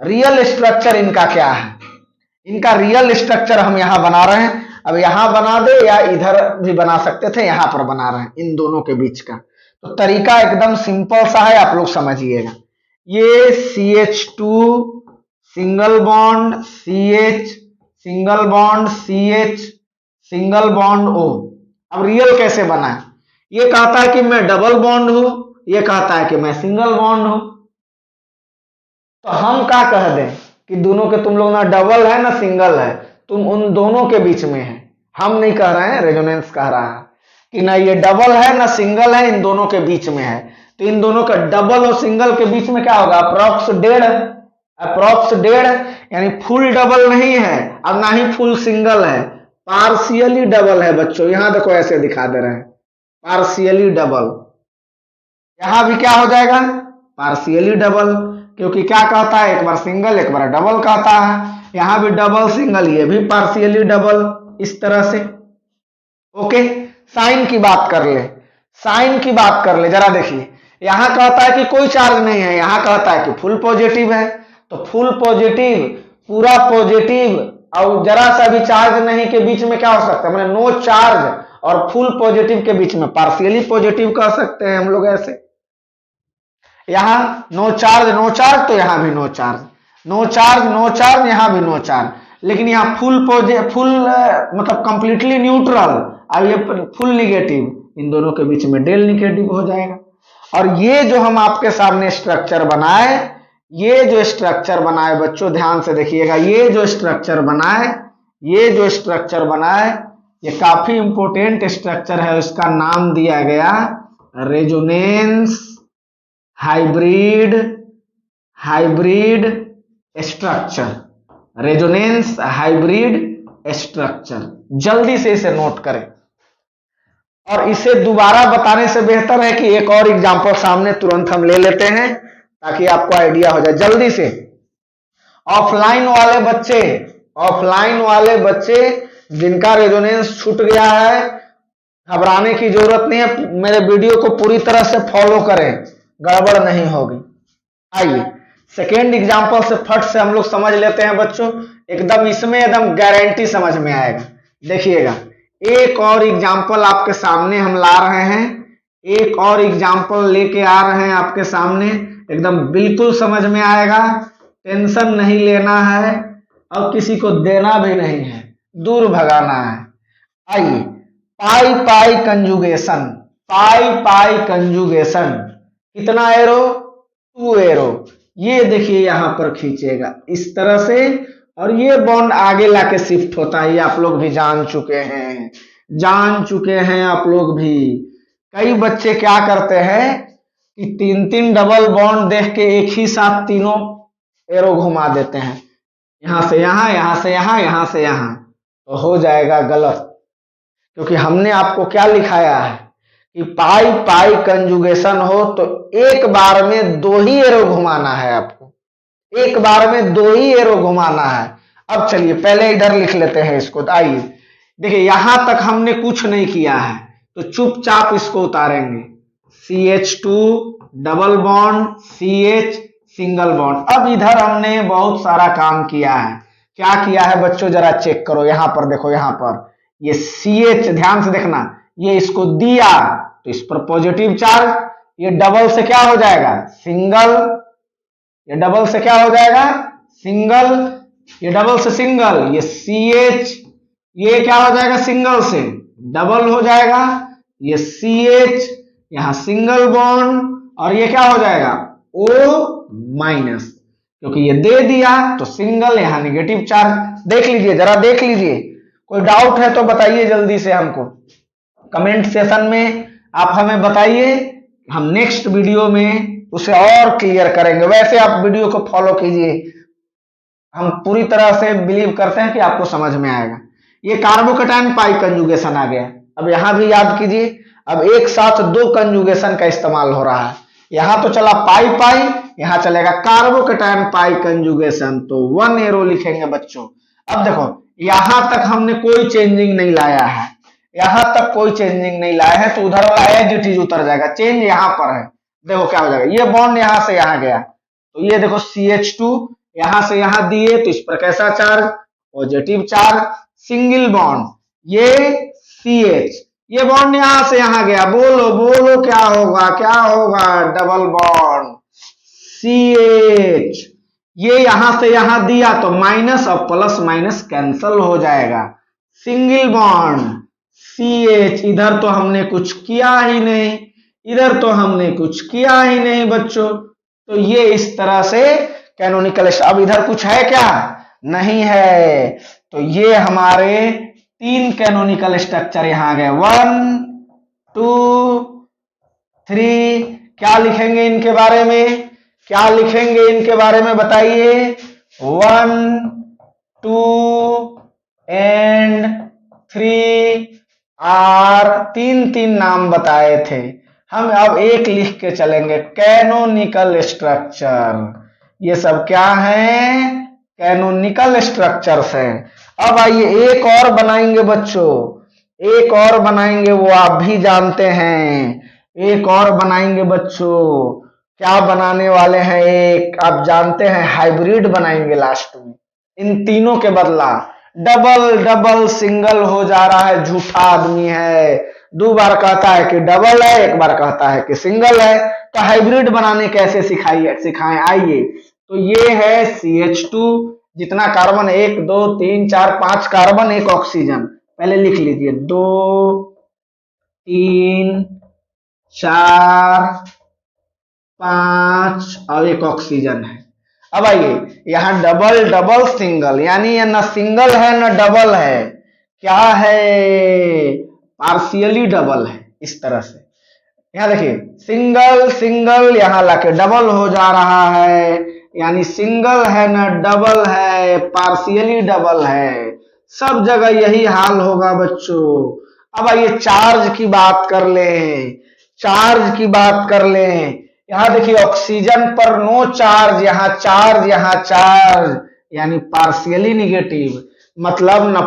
रियल स्ट्रक्चर इनका क्या है, इनका रियल स्ट्रक्चर हम यहां बना रहे हैं। अब यहां बना दे या इधर भी बना सकते थे, यहां पर बना रहे हैं इन दोनों के बीच का। तो तरीका एकदम सिंपल सा है, आप लोग समझिएगा। ये CH2 single bond CH, single bond CH, single bond O। अब रियल कैसे बना है, ये कहता है कि मैं डबल बॉन्ड हूं, ये कहता है कि मैं सिंगल बॉन्ड हूं। तो हम क्या कह दें कि दोनों के तुम लोग ना डबल है ना सिंगल है, तुम उन दोनों के बीच में है। हम नहीं कह रहे हैं, रेजोनेंस कह रहा है कि ना ये डबल है ना सिंगल है, इन दोनों के बीच में है। तो इन दोनों का डबल और सिंगल के बीच में क्या होगा, अप्रॉक्स 1.5, अप्रॉक्स 1.5, यानी फुल डबल नहीं है और ना ही फुल सिंगल है, पार्शियली डबल है बच्चों। यहां देखो ऐसे दिखा दे रहे हैं, पार्शियली डबल। यहां भी क्या हो जाएगा, पार्शियली डबल, क्योंकि क्या कहता है, एक बार सिंगल एक बार डबल कहता है। यहां भी डबल सिंगल, ये भी पार्शियली डबल, इस तरह से। ओके, साइन की बात कर ले, साइन की बात कर ले, जरा देखिए। यहां कहता है कि कोई चार्ज नहीं है, यहां कहता है कि फुल पॉजिटिव है। तो फुल पॉजिटिव, पूरा पॉजिटिव और जरा सा भी चार्ज नहीं के बीच में क्या हो सकता है, मतलब नो चार्ज और फुल पॉजिटिव के बीच में पार्शियली पॉजिटिव कह सकते हैं हम लोग ऐसे। यहां नो चार्ज नो चार्ज, तो यहां भी no charge, no charge no charge, यहां भी नो चार्ज। लेकिन यहां फुल मतलब कंप्लीटली न्यूट्रल और ये फुल निगेटिव, इन दोनों के बीच में डेल निगेटिव हो जाएगा। और ये जो हम आपके सामने स्ट्रक्चर बनाए, ये जो स्ट्रक्चर बनाए बच्चों ध्यान से देखिएगा, ये जो स्ट्रक्चर बनाए, ये जो स्ट्रक्चर बनाए, ये काफी इंपॉर्टेंट स्ट्रक्चर है। इसका नाम दिया गया resonance hybrid, hybrid structure, resonance hybrid structure. जल्दी से इसे नोट करें। और इसे दोबारा बताने से बेहतर है कि एक और एग्जांपल सामने तुरंत हम ले लेते हैं ताकि आपको आइडिया हो जाए जल्दी से। ऑफलाइन वाले बच्चे, ऑफलाइन वाले बच्चे जिनका रेजोनेंस छूट गया है, घबराने की जरूरत नहीं है, मेरे वीडियो को पूरी तरह से फॉलो करें, गड़बड़ नहीं होगी। आइए सेकेंड एग्जांपल से फट से हम लोग समझ लेते हैं बच्चों, एकदम इसमें एकदम गारंटी समझ में आएगा। देखिएगा, एक और एग्जांपल आपके सामने हम ला रहे हैं, एक और एग्जांपल लेके आ रहे हैं आपके सामने, एकदम बिल्कुल समझ में आएगा, टेंशन नहीं लेना है और किसी को देना भी नहीं है, दूर भगाना है। आइए, पाई पाई कंजुगेशन, पाई पाई कंजुगेशन, कितना एरो, 2 एरो। ये देखिए यहां पर खींचेगा इस तरह से और ये बॉन्ड आगे लाके शिफ्ट होता है। ये आप लोग भी जान चुके हैं, जान चुके हैं आप लोग भी। कई बच्चे क्या करते हैं कि 3-3 डबल बॉन्ड देख के एक ही साथ तीनों एरो घुमा देते हैं, यहां से यहां, यहां से यहां, यहां से यहां, तो हो जाएगा गलत। क्योंकि हमने आपको क्या लिखाया है कि पाई पाई कंजुगेशन हो तो एक बार में 2 ही एरो घुमाना है आपको, एक बार में 2 ही एरो घुमाना है। अब चलिए पहले इधर लिख लेते हैं इसको। आइए देखिए, यहां तक हमने कुछ नहीं किया है तो चुपचाप इसको उतारेंगे, CH2 double bond CH single bond. अब इधर हमने बहुत सारा काम किया है। क्या किया है बच्चों, जरा चेक करो, यहां पर देखो, यहां पर ये CH, ध्यान से देखना, ये इसको दिया तो इस पर पॉजिटिव चार्ज, ये डबल से क्या हो जाएगा, सिंगल, ये डबल से क्या हो जाएगा, सिंगल, ये डबल से सिंगल, ये CH, ये क्या हो जाएगा, सिंगल से डबल हो जाएगा, ये CH, यहां सिंगल बॉन्ड, और ये क्या हो जाएगा, O माइनस, क्योंकि ये दे दिया तो सिंगल, यहां निगेटिव चार्ज। देख लीजिए, जरा देख लीजिए, कोई डाउट है तो बताइए जल्दी से हमको कमेंट सेशन में, आप हमें बताइए, हम नेक्स्ट वीडियो में उसे और क्लियर करेंगे। वैसे आप वीडियो को फॉलो कीजिए, हम पूरी तरह से बिलीव करते हैं कि आपको समझ में आएगा। ये कार्बोकेटायन पाई कंजुगेशन आ गया। अब यहां भी याद कीजिए, अब एक साथ दो कंजुगेशन का इस्तेमाल हो रहा है। यहां तो चला पाई पाई, यहां चलेगा कार्बोकेटायन पाई कंजुगेशन, तो 1 एरो लिखेंगे बच्चों। अब देखो यहां तक हमने कोई चेंजिंग नहीं लाया है, यहां तक कोई चेंजिंग नहीं लाया है, तो उधर वाला एज इट इज उतर जाएगा, चेंज यहां पर है। देखो क्या हो जाएगा, ये बॉन्ड यहां से यहां गया, तो ये देखो CH2 यहां से यहां दिए, तो इस पर कैसा charge, positive charge, single bond, ये CH, ये बॉन्ड यहां से यहां गया, बोलो बोलो क्या होगा, क्या होगा, डबल बॉन्ड CH, ये यहां से यहां दिया तो माइनस और प्लस माइनस कैंसल हो जाएगा, सिंगल बॉन्ड CH, इधर तो हमने कुछ किया ही नहीं, इधर तो हमने कुछ किया ही नहीं बच्चों, तो ये इस तरह से कैनोनिकल। अब इधर कुछ है क्या, नहीं है, तो ये हमारे 3 कैनोनिकल स्ट्रक्चर यहां गए, 1 2 3। क्या लिखेंगे इनके बारे में, क्या लिखेंगे इनके बारे में बताइए, 1 2 एंड 3 आर, 3 नाम बताए थे हम, अब एक लिख के चलेंगे, कैनोनिकल स्ट्रक्चर, ये सब क्या है, कैनोनिकल स्ट्रक्चर्स हैं। अब आइए एक और बनाएंगे बच्चों, एक और बनाएंगे, वो आप भी जानते हैं, एक और बनाएंगे बच्चों, क्या बनाने वाले हैं, एक आप जानते हैं हाइब्रिड बनाएंगे लास्ट में, इन तीनों के बदला डबल डबल सिंगल हो जा रहा है, झूठा आदमी है, 2 बार कहता है कि डबल है, 1 बार कहता है कि सिंगल है, तो हाइब्रिड बनाने कैसे सिखाएं आइए। तो ये है CH2, जितना कार्बन 1 2 3 4 5 कार्बन, 1 ऑक्सीजन, पहले लिख लीजिए 2 3 4 5 और 1 ऑक्सीजन है। अब आइए यहां डबल डबल सिंगल, यानी ये न सिंगल है न डबल है, क्या है, पार्शियली डबल है, इस तरह से। यहां देखिए सिंगल सिंगल, यहां लाके डबल हो जा रहा है, यानी सिंगल है न डबल है, पार्शियली डबल है, सब जगह यही हाल होगा बच्चों। अब आइए चार्ज की बात कर लें, चार्ज की बात कर लें, यहां देखिए ऑक्सीजन पर नो चार्ज, यहां चार्ज, यहां चार्ज, यानी पार्शियली निगेटिव, मतलब न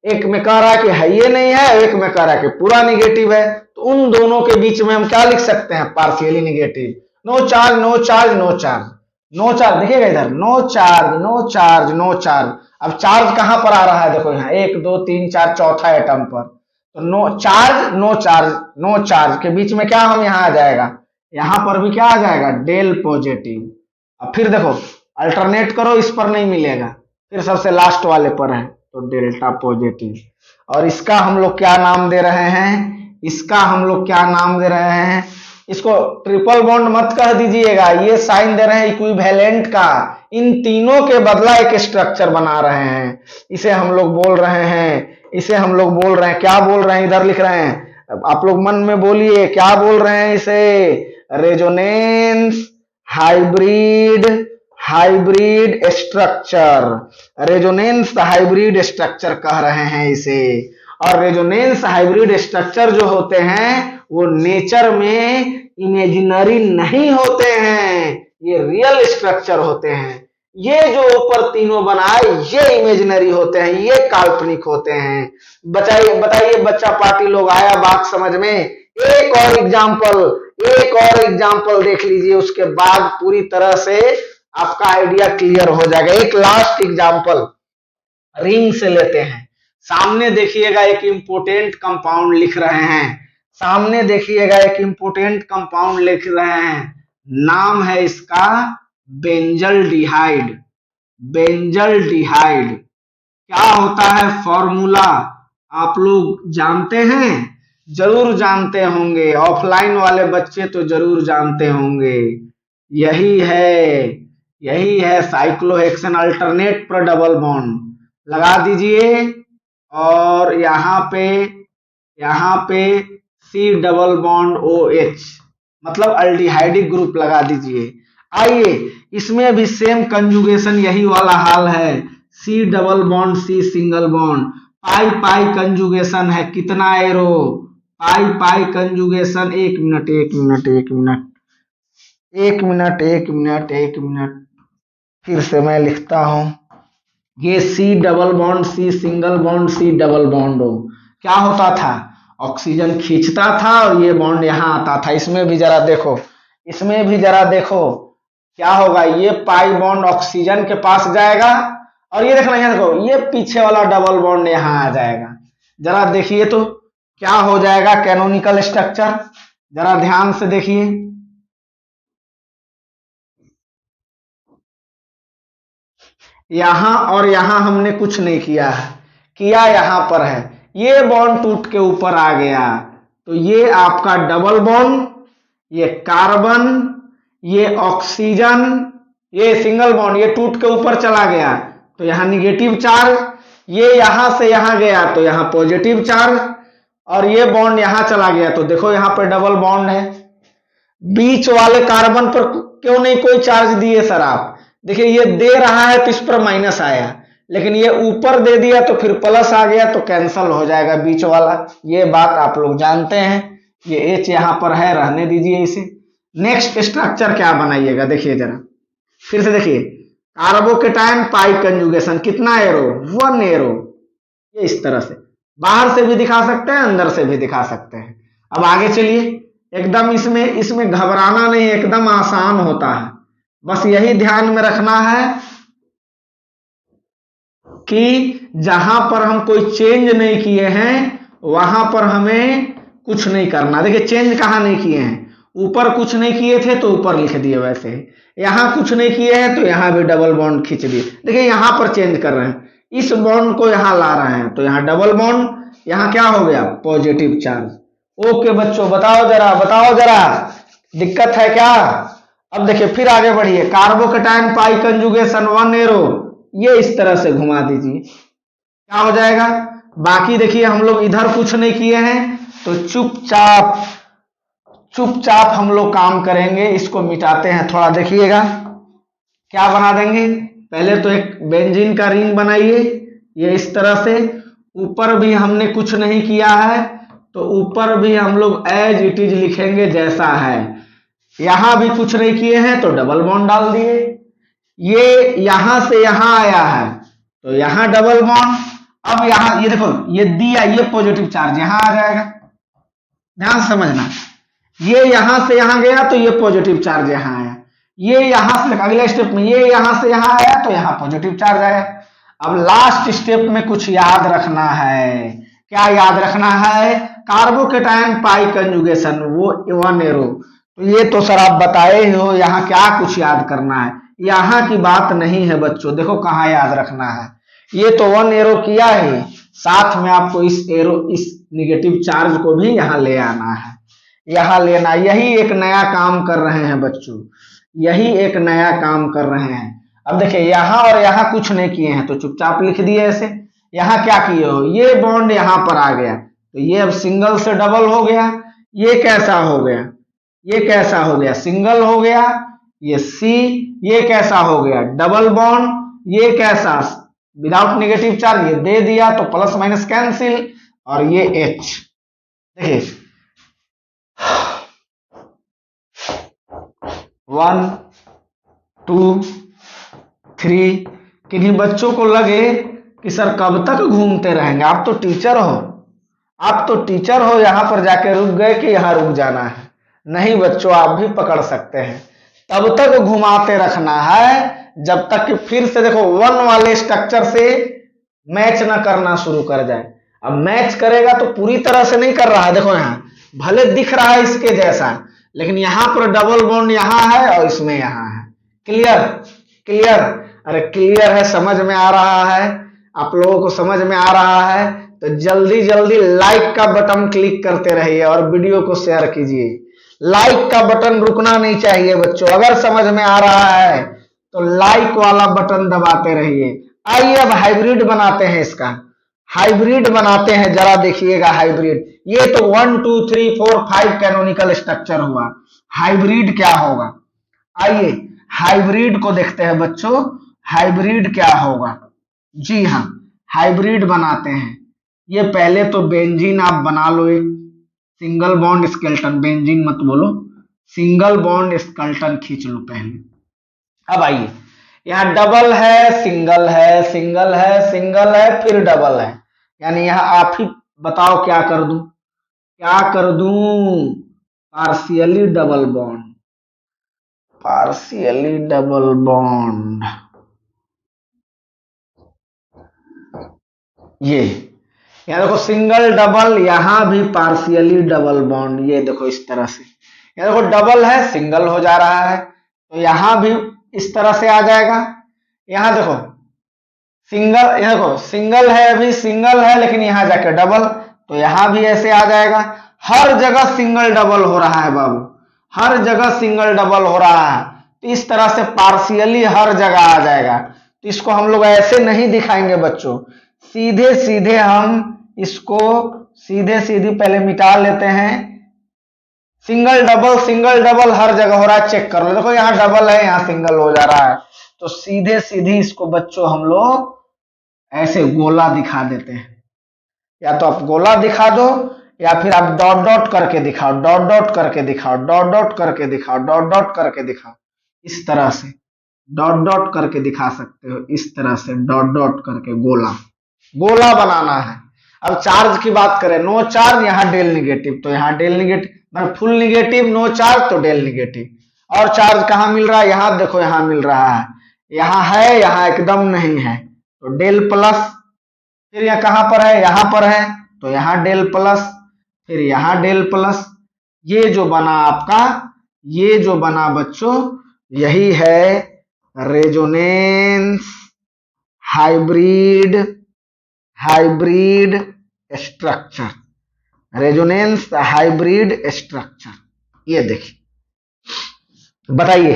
एक में कह रहा है कि है ये नहीं है, एक में कह रहा है कि पूरा निगेटिव है, तो उन दोनों के बीच में हम क्या लिख सकते हैं, partially negative, no charge no charge no charge, no charge देखिएगा इधर, no charge no charge no charge. अब चार्ज कहां पर आ रहा है, देखो यहाँ 1 2 3 4 चौथा एटम पर, तो no charge no charge, no charge के बीच में क्या हम यहाँ आ जाएगा, यहां पर भी क्या आ जाएगा, डेल पॉजिटिव। अब फिर देखो अल्टरनेट करो, इस पर नहीं मिलेगा, फिर सबसे लास्ट वाले पर है, तो डेल्टा पॉजिटिव। और इसका हम लोग क्या नाम दे रहे हैं, इसका हम लोग क्या नाम दे रहे हैं, इसको ट्रिपल बॉन्ड मत कह दीजिएगा, ये साइन दे रहे हैं इक्विवेलेंट का, इन तीनों के बदला एक स्ट्रक्चर बना रहे हैं, इसे हम लोग बोल रहे हैं, इसे हम लोग बोल रहे हैं, क्या बोल रहे हैं, इधर लिख रहे हैं, आप लोग मन में बोलिए क्या बोल रहे हैं इसे, resonance hybrid, hybrid structure, resonance hybrid structure कह रहे हैं इसे। और रेजोनेंस हाइब्रिड स्ट्रक्चर जो होते हैं वो नेचर में इमेजिनरी नहीं होते हैं, ये रियल स्ट्रक्चर होते हैं। ये जो ऊपर तीनों बनाए ये इमेजिनरी होते हैं, ये काल्पनिक होते हैं। बताइए बताइए बच्चा पार्टी लोग, आया बात समझ में। एक और एग्जाम्पल, एक और एग्जाम्पल देख लीजिए, उसके बाद पूरी तरह से आपका आइडिया क्लियर हो जाएगा। एक लास्ट एग्जाम्पल रिंग से लेते हैं। सामने देखिएगा एक इंपोर्टेंट कंपाउंड लिख रहे हैं, सामने देखिएगा एक इंपोर्टेंट कंपाउंड लिख रहे हैं, नाम है इसका बेंजल्डिहाइड। बेंजल्डिहाइड क्या होता है, फॉर्मूला आप लोग जानते हैं, जरूर जानते होंगे, ऑफलाइन वाले बच्चे तो जरूर जानते होंगे। यही है साइक्लोहेक्सेन, अल्टरनेट पर डबल बॉन्ड लगा दीजिए, और यहाँ पे C डबल बॉन्ड OH, मतलब अल्डिहाइडिक ग्रुप लगा दीजिए। आइए इसमें भी सेम कंजुगेशन यही वाला हाल है, C double bond C single bond, pi pi conjugation है, कितना एरो पाई पाई कंजुगेशन, एक मिनट एक मिनट एक मिनट एक मिनट एक मिनट एक मिनट, फिर से मैं लिखता हूं। ये C double bond C single bond C double bond हो, क्या होता था, ऑक्सीजन खींचता था और ये बॉन्ड यहां आता था। इसमें भी जरा देखो, इसमें भी जरा देखो क्या होगा, ये पाई बॉन्ड ऑक्सीजन के पास जाएगा और ये देखना, यहाँ देखो ये पीछे वाला डबल बॉन्ड यहां आ जाएगा। जरा देखिए तो क्या हो जाएगा कैनोनिकल स्ट्रक्चर, जरा ध्यान से देखिए। यहां और यहां हमने कुछ नहीं किया है, किया यहां पर है, ये बॉन्ड टूट के ऊपर आ गया, तो ये आपका डबल बॉन्ड, ये कार्बन, ये ऑक्सीजन, ये सिंगल बॉन्ड, ये टूट के ऊपर चला गया तो यहां निगेटिव चार्ज, ये यहां से यहां गया तो यहां पॉजिटिव चार्ज, और ये बॉन्ड यहां चला गया तो देखो यहां पर डबल बॉन्ड है। बीच वाले कार्बन पर क्यों नहीं कोई चार्ज दिए सर आप, देखिए ये दे रहा है तो इस पर माइनस आया, लेकिन ये ऊपर दे दिया तो फिर प्लस आ गया तो कैंसल हो जाएगा बीच वाला, ये बात आप लोग जानते हैं। ये H यहां पर है, रहने दीजिए इसे। नेक्स्ट स्ट्रक्चर क्या बनाइएगा, देखिए जरा फिर से देखिए, कार्बोकेटाइन पाई कंजुगेशन, कितना एरो, 1 एरो, ये इस तरह से बाहर से भी दिखा सकते हैं अंदर से भी दिखा सकते हैं। अब आगे चलिए, एकदम इसमें इसमें घबराना नहीं, एकदम आसान होता है, बस यही ध्यान में रखना है कि जहां पर हम कोई चेंज नहीं किए हैं वहां पर हमें कुछ नहीं करना। देखिए चेंज कहां नहीं किए हैं, ऊपर कुछ नहीं किए थे तो ऊपर लिख दिए वैसे, यहां कुछ नहीं किए हैं तो यहां भी डबल बॉन्ड खींच दिए। देखिए यहां पर चेंज कर रहे हैं, इस बॉन्ड को यहां ला रहे हैं तो यहां डबल बॉन्ड, यहां क्या हो गया पॉजिटिव चार्ज। ओके बच्चों बताओ जरा, बताओ जरा दिक्कत है क्या। अब देखिए फिर आगे बढ़िए, कार्बोकेटाइन पाई कंजुगेशन 1 एरो, ये इस तरह से घुमा दीजिए, क्या हो जाएगा। बाकी देखिए हम लोग इधर कुछ नहीं किए हैं तो चुपचाप चुपचाप हम लोग काम करेंगे, इसको मिटाते हैं थोड़ा, देखिएगा क्या बना देंगे। पहले तो एक बेंजीन का रिंग बनाइए, ये इस तरह से, ऊपर भी हमने कुछ नहीं किया है तो ऊपर भी हम लोग एज इट इज लिखेंगे जैसा है। यहां भी कुछ नहीं किए हैं तो डबल बॉन्ड डाल दिए, ये यहां से यहां आया है तो यहां डबल बॉन्ड। अब यहां ये देखो ये दिया, ये पॉजिटिव चार्ज यहां आ जाएगा, ध्यान से समझना, ये यहां से यहां गया तो ये पॉजिटिव चार्ज यहां आया, ये यहां से अगले स्टेप में ये यहां से यहां आया तो यहां पॉजिटिव चार्ज आया। अब लास्ट स्टेप में कुछ याद रखना है, क्या याद रखना है, कार्बोकेटाइन पाई कंजुगेशन वो 1 एरो, तो ये तो सर आप बताए ही हो, यहाँ क्या कुछ याद करना है, यहाँ की बात नहीं है बच्चों, देखो कहाँ याद रखना है, ये तो 1 एरो किया है, साथ में आपको इस एरो इस निगेटिव चार्ज को भी यहाँ ले आना है, यहाँ लेना, यही एक नया काम कर रहे हैं बच्चों, यही एक नया काम कर रहे हैं। अब देखिए यहाँ और यहाँ कुछ नहीं किए हैं तो चुपचाप लिख दिए ऐसे, यहाँ क्या किए हो, ये बॉन्ड यहाँ पर आ गया तो ये अब सिंगल से डबल हो गया, ये कैसा हो गया, ये कैसा हो गया सिंगल हो गया, ये सी, ये कैसा हो गया डबल बॉन्ड, ये कैसा विदाउट नेगेटिव चार्ज, ये दे दिया तो प्लस माइनस कैंसिल, और ये एच। देखिए 1 2 3, किन्हीं बच्चों को लगे कि सर कब तक घूमते रहेंगे, आप तो टीचर हो, आप तो टीचर हो, यहां पर जाके रुक गए कि यहां रुक जाना है, नहीं बच्चों आप भी पकड़ सकते हैं, तब तक घुमाते रखना है जब तक कि फिर से देखो 1 वाले स्ट्रक्चर से मैच ना करना शुरू कर जाए। अब मैच करेगा तो पूरी तरह से नहीं कर रहा है, देखो यहाँ भले दिख रहा है इसके जैसा लेकिन यहाँ पर डबल बॉन्ड यहाँ है और इसमें यहाँ है, क्लियर क्लियर, अरे क्लियर है, समझ में आ रहा है, आप लोगों को समझ में आ रहा है तो जल्दी जल्दी लाइक का बटन क्लिक करते रहिए और वीडियो को शेयर कीजिए, लाइक का बटन रुकना नहीं चाहिए बच्चों, अगर समझ में आ रहा है तो लाइक वाला बटन दबाते रहिए। आइए अब हाइब्रिड बनाते हैं, इसका हाइब्रिड बनाते हैं, जरा देखिएगा हाइब्रिड, ये तो 1 2 3 4 5 कैनोनिकल स्ट्रक्चर हुआ, हाइब्रिड क्या होगा, आइए हाइब्रिड को देखते हैं बच्चों, हाइब्रिड क्या होगा। जी हाँ हाइब्रिड बनाते हैं, ये पहले तो बेंजीन आप बना लो एक, सिंगल बॉन्ड स्केलेटन, बेंजीन मत बोलो, सिंगल बॉन्ड स्केलेटन खींच लो पहले। अब आइए, यहाँ डबल है, सिंगल है, सिंगल है, सिंगल है, फिर डबल है, यानी यहाँ आप ही बताओ क्या कर दूं, क्या कर दूं? Partially double bond, partially double bond, ये यहाँ देखो सिंगल डबल, यहां भी पार्शियली डबल बॉन्ड, ये देखो इस तरह से, यहाँ देखो डबल है सिंगल हो जा रहा है, तो यहां भी इस तरह से आ जाएगा। यहां देखो सिंगल, यहाँ देखो सिंगल है, अभी सिंगल है, लेकिन यहां जाके डबल, तो यहां भी ऐसे आ जाएगा। हर जगह सिंगल डबल हो रहा है बाबू, हर जगह सिंगल डबल हो रहा है, तो इस तरह से पार्शियली हर जगह आ जाएगा। तो इसको हम लोग ऐसे नहीं दिखाएंगे बच्चों, सीधे सीधे हम इसको सीधे सीधे पहले मिटा लेते हैं। सिंगल डबल हर जगह हो रहा है, चेक कर लो, देखो यहाँ डबल है, यहाँ सिंगल हो जा रहा है, तो सीधे सीधे इसको बच्चों हम लोग ऐसे गोला दिखा देते हैं। या तो आप गोला दिखा दो, या फिर आप डॉट डॉट करके दिखाओ, डॉट डॉट करके दिखाओ, डॉट डॉट करके दिखाओ, डॉट डॉट करके दिखाओ, इस तरह से डॉट डॉट करके दिखा सकते हो, इस तरह से डॉट डॉट करके गोला, गोला बनाना है। अब चार्ज की बात करें, नो चार्ज, यहाँ डेल निगेटिव, तो यहाँ डेल निगेटिव, मतलब फुल निगेटिव, नो चार्ज तो डेल निगेटिव। और चार्ज कहाँ मिल रहा है, यहाँ देखो यहाँ मिल रहा है, यहाँ है, यहाँ एकदम नहीं है, तो डेल प्लस, फिर यह कहां पर है, यहां पर है, तो यहां डेल प्लस, फिर यहां डेल प्लस, ये जो बना आपका, ये जो बना बच्चों, यही है resonance hybrid, hybrid structure, resonance hybrid structure. ये देखिए, बताइए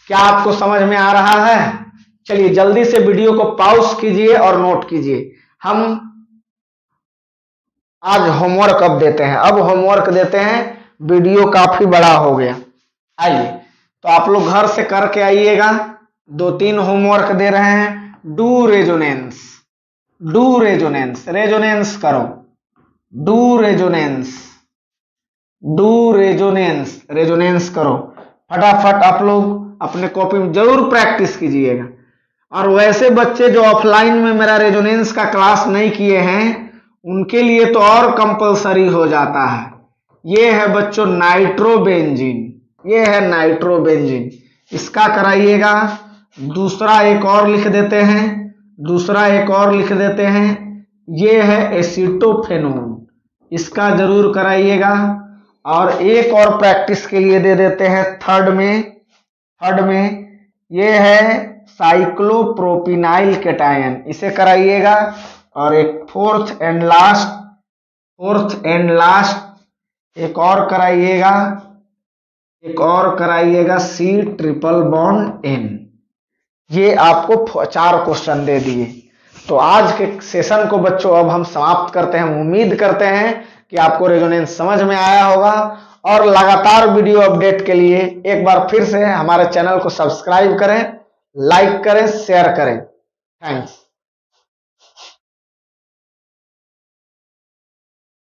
क्या आपको समझ में आ रहा है? चलिए जल्दी से वीडियो को पॉज कीजिए और नोट कीजिए। हम आज होमवर्क अब देते हैं, अब होमवर्क देते हैं, वीडियो काफी बड़ा हो गया। आइए, तो आप लोग घर से करके आइएगा, 2-3 होमवर्क दे रहे हैं। Do resonance, do resonance, resonance करो, do resonance, do resonance, resonance करो फटाफट। आप लोग अपने कॉपी में जरूर प्रैक्टिस कीजिएगा। और वैसे बच्चे जो ऑफलाइन में मेरा रेजोनेंस का क्लास नहीं किए हैं, उनके लिए तो और कंपलसरी हो जाता है। ये है बच्चों नाइट्रोबेंजीन, ये है नाइट्रोबेंजीन, इसका कराइएगा। दूसरा एक और लिख देते हैं, दूसरा एक और लिख देते हैं, ये है एसीटोफेनोन, इसका जरूर कराइएगा। और एक और प्रैक्टिस के लिए दे देते हैं थर्ड में ये है साइक्लोप्रोपिनाइल केटायन, इसे कराइएगा। और एक फोर्थ एंड लास्ट एक और कराइएगा, एक और कराइएगा C ट्रिपल बॉन्ड N। ये आपको 4 क्वेश्चन दे दिए। तो आज के सेशन को बच्चों अब हम समाप्त करते हैं। उम्मीद करते हैं कि आपको रेजोनेंस समझ में आया होगा। और लगातार वीडियो अपडेट के लिए एक बार फिर से हमारे चैनल को सब्सक्राइब करें, लाइक करें, शेयर करें। थैंक्स।